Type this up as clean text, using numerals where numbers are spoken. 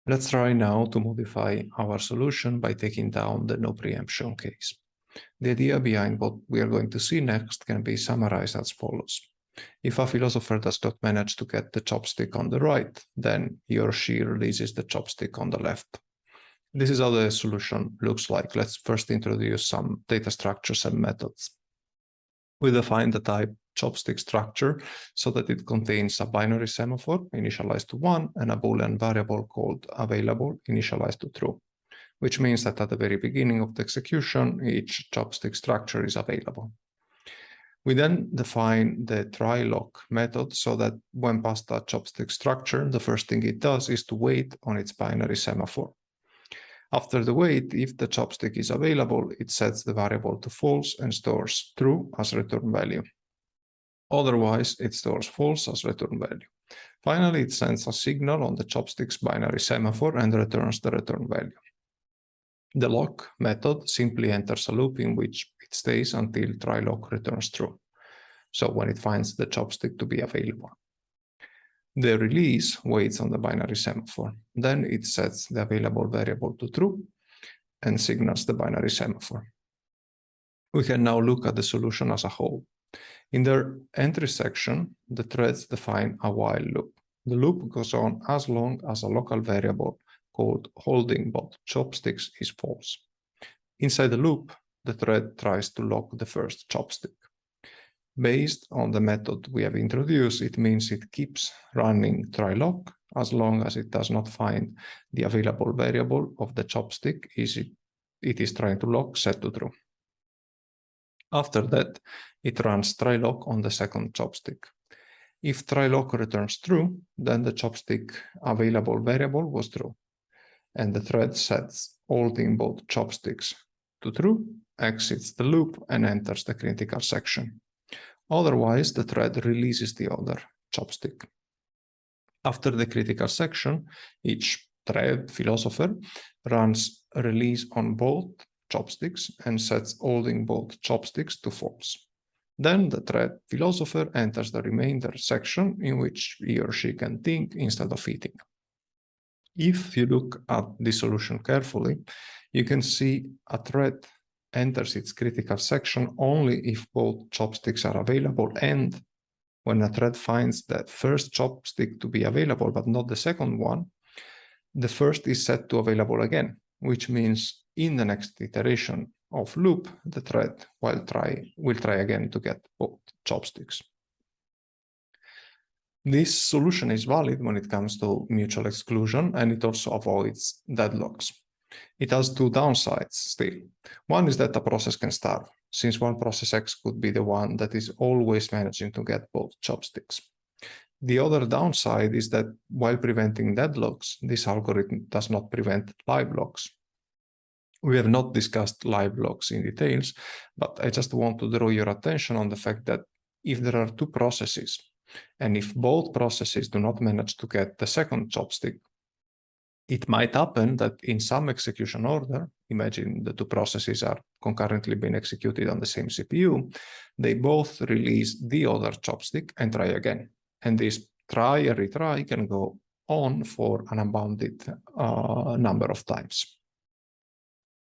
Let's try now to modify our solution by taking down the no preemption case. The idea behind what we are going to see next can be summarized as follows. If a philosopher does not manage to get the chopstick on the right, then he or she releases the chopstick on the left. This is how the solution looks like. Let's first introduce some data structures and methods. We define the type chopstick structure so that it contains a binary semaphore initialized to 1 and a Boolean variable called available initialized to true, which means that at the very beginning of the execution, each chopstick structure is available. We then define the try lock method so that when passed a chopstick structure, the first thing it does is to wait on its binary semaphore. After the wait, if the chopstick is available, it sets the variable to false and stores true as return value. Otherwise, it stores false as return value. Finally, it sends a signal on the chopstick's binary semaphore and returns the return value. The lock method simply enters a loop in which it stays until try lock returns true, so when it finds the chopstick to be available. The release waits on the binary semaphore. Then it sets the available variable to true and signals the binary semaphore. We can now look at the solution as a whole. In their entry section, the threads define a while loop. The loop goes on as long as a local variable called holding both chopsticks is false. Inside the loop, the thread tries to lock the first chopstick. Based on the method we have introduced, it means it keeps running try lock as long as it does not find the available variable of the chopstick it is trying to lock set to true. After that, it runs try lock on the second chopstick. If try lock returns true, then the chopstick available variable was true, and the thread sets holding both chopsticks to true, exits the loop, and enters the critical section. Otherwise, the thread releases the other chopstick. After the critical section, each thread philosopher runs a release on both chopsticks and sets holding both chopsticks to false. Then the thread philosopher enters the remainder section in which he or she can think instead of eating. If you look at the solution carefully, you can see a thread enters its critical section only if both chopsticks are available, and when a thread finds the first chopstick to be available but not the second one, the first is set to available again, which means in the next iteration of loop, the thread will try again to get both chopsticks. This solution is valid when it comes to mutual exclusion, and it also avoids deadlocks. It has two downsides still. One is that a process can starve, since one process X could be the one that is always managing to get both chopsticks. The other downside is that while preventing deadlocks, this algorithm does not prevent live locks. We have not discussed live locks in details, but I just want to draw your attention on the fact that if there are two processes, and if both processes do not manage to get the second chopstick, it might happen that in some execution order, imagine the two processes are concurrently being executed on the same CPU, they both release the other chopstick and try again. And this try and retry can go on for an unbounded number of times.